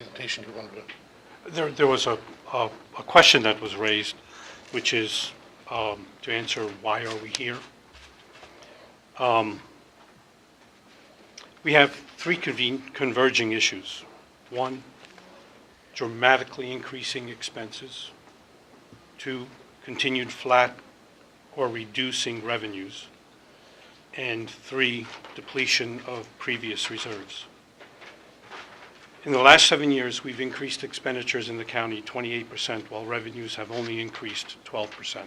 presentation you wanted to... There was a question that was raised, which is to answer why are we here. We have three converging issues. One, dramatically increasing expenses. Two, continued flat or reducing revenues. And three, depletion of previous reserves. In the last 7 years, we've increased expenditures in the county 28%, while revenues have only increased 12%.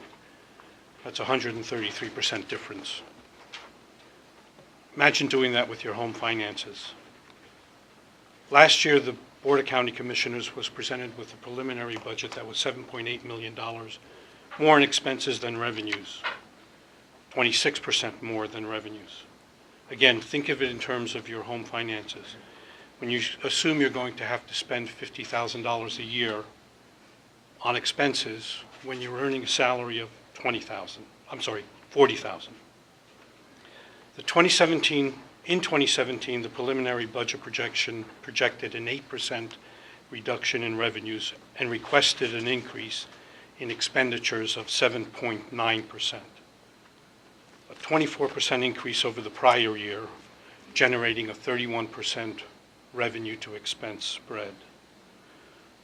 That's a 133% difference. Imagine doing that with your home finances. Last year, the Board of County Commissioners was presented with a preliminary budget that was $7.8 million more in expenses than revenues, 26% more than revenues. Again, think of it in terms of your home finances. When you assume you're going to have to spend $50,000 a year on expenses when you're earning a salary of $40,000. In 2017, the preliminary budget projection projected an 8% reduction in revenues and requested an increase in expenditures of 7.9%. A 24% increase over the prior year, generating a 31% revenue to expense spread.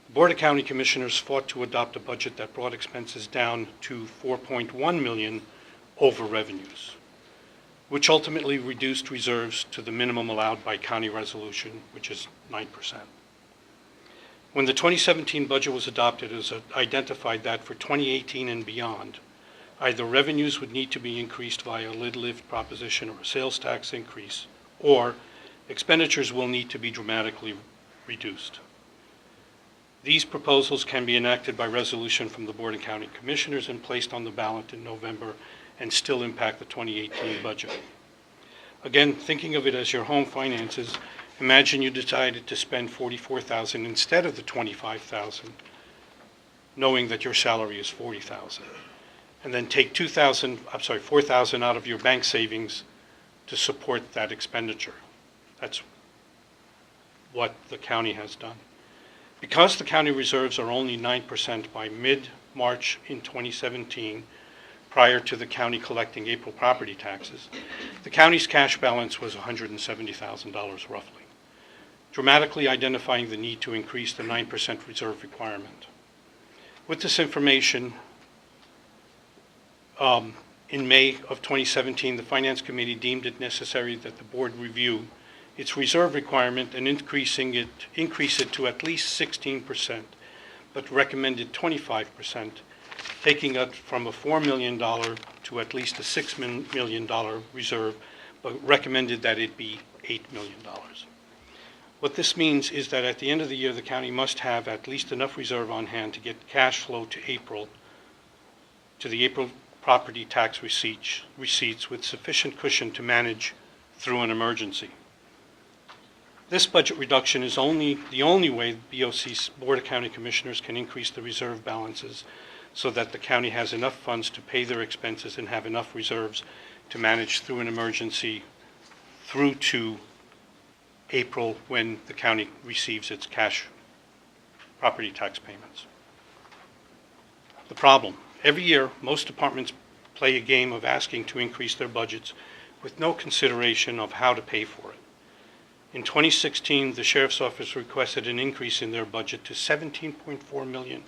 The Board of County Commissioners fought to adopt a budget that brought expenses down to $4.1 million over revenues, which ultimately reduced reserves to the minimum allowed by county resolution, which is 9%. When the 2017 budget was adopted, it was identified that for 2018 and beyond, either revenues would need to be increased via a lid lift proposition or a sales tax increase, or expenditures will need to be dramatically reduced. These proposals can be enacted by resolution from the Board of County Commissioners and placed on the ballot in November and still impact the 2018 budget. Again, thinking of it as your home finances, imagine you decided to spend $44,000 instead of the $25,000, knowing that your salary is $40,000, and then take $4,000 out of your bank savings to support that expenditure. That's what the county has done. Because the county reserves are only 9% by mid-March in 2017, prior to the county collecting April property taxes, the county's cash balance was $170,000 roughly, dramatically identifying the need to increase the 9% reserve requirement. With this information, in May of 2017, the Finance Committee deemed it necessary that the board review its reserve requirement and increase it to at least 16%, but recommended 25%, taking it from a $4 million to at least a $6 million reserve, but recommended that it be $8 million. What this means is that at the end of the year, the county must have at least enough reserve on hand to get cash flow to the April property tax receipts with sufficient cushion to manage through an emergency. This budget reduction is the only way BOC's Board of County Commissioners can increase the reserve balances so that the county has enough funds to pay their expenses and have enough reserves to manage through an emergency through to April when the county receives its cash property tax payments. The problem: every year, most departments play a game of asking to increase their budgets with no consideration of how to pay for it. In 2016, the Sheriff's Office requested an increase in their budget to $17.4 million.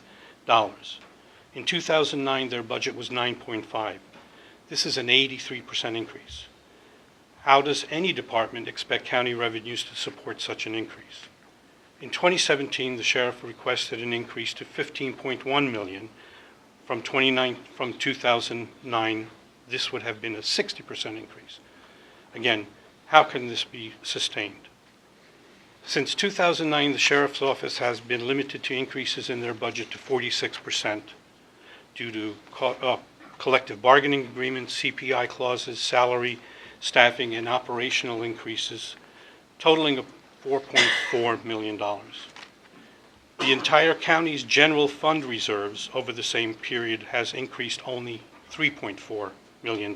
In 2009, their budget was $9.5 million. This is an 83% increase. How does any department expect county revenues to support such an increase? In 2017, the Sheriff requested an increase to $15.1 million. From 2009, this would have been a 60% increase. Again, how can this be sustained? Since 2009, the Sheriff's Office has been limited to increases in their budget to 46% due to collective bargaining agreements, CPI clauses, salary, staffing, and operational increases, totaling $4.4 million. The entire county's general fund reserves over the same period has increased only $3.4 million.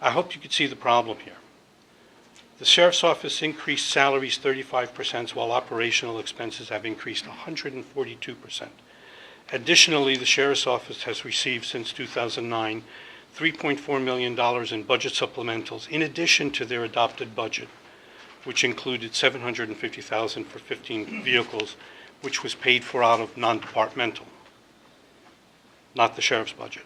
I hope you could see the problem here. The Sheriff's Office increased salaries 35%, while operational expenses have increased 142%. Additionally, the Sheriff's Office has received since 2009 $3.4 million in budget supplementals in addition to their adopted budget, which included $750,000 for 15 vehicles, which was paid for out of non-departmental, not the sheriff's budget.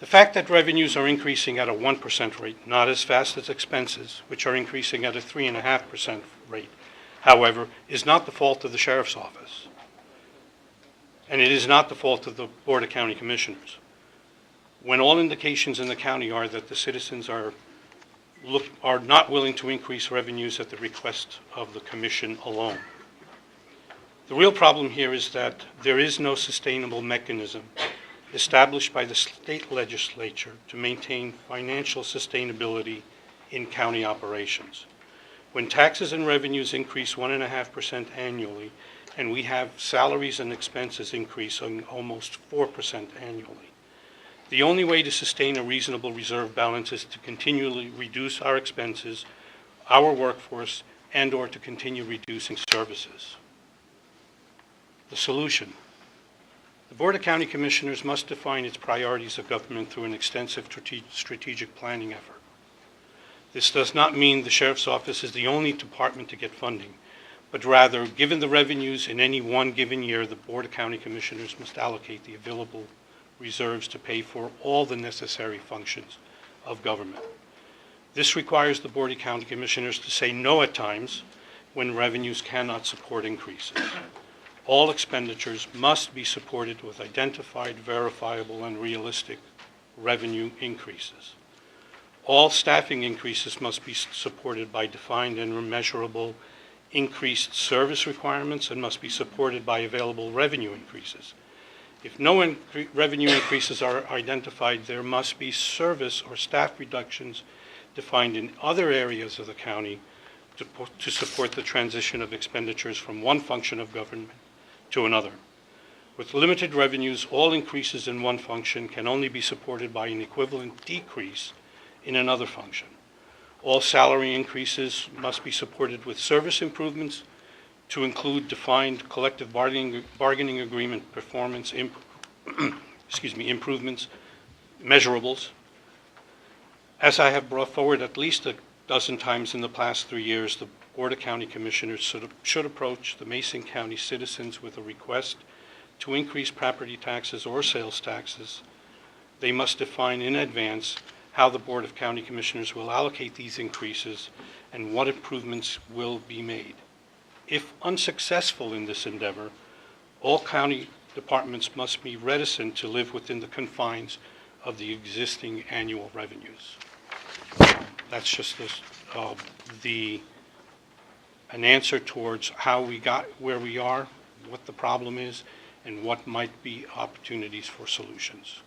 The fact that revenues are increasing at a 1% rate, not as fast as expenses, which are increasing at a 3.5% rate, however, is not the fault of the Sheriff's Office. And it is not the fault of the Board of County Commissioners. When all indications in the county are that the citizens are not willing to increase revenues at the request of the commission alone. The real problem here is that there is no sustainable mechanism established by the state legislature to maintain financial sustainability in county operations. When taxes and revenues increase 1.5% annually, and we have salaries and expenses increasing almost 4% annually, the only way to sustain a reasonable reserve balance is to continually reduce our expenses, our workforce, and/or to continue reducing services. The solution. The Board of County Commissioners must define its priorities of government through an extensive strategic planning effort. This does not mean the Sheriff's Office is the only department to get funding, but rather, given the revenues in any one given year, the Board of County Commissioners must allocate the available reserves to pay for all the necessary functions of government. This requires the Board of County Commissioners to say no at times when revenues cannot support increases. All expenditures must be supported with identified, verifiable, and realistic revenue increases. All staffing increases must be supported by defined and measurable increased service requirements and must be supported by available revenue increases. If no revenue increases are identified, there must be service or staff reductions defined in other areas of the county to support the transition of expenditures from one function of government to another. With limited revenues, all increases in one function can only be supported by an equivalent decrease in another function. All salary increases must be supported with service improvements to include defined collective bargaining agreement performance improvements, measurables. As I have brought forward at least a dozen times in the past 3 years, the Board of County Commissioners should approach the Mason County citizens with a request to increase property taxes or sales taxes. They must define in advance how the Board of County Commissioners will allocate these increases and what improvements will be made. If unsuccessful in this endeavor, all county departments must be reticent to live within the confines of the existing annual revenues. That's just an answer towards how we got where we are, what the problem is, and what might be opportunities for solutions.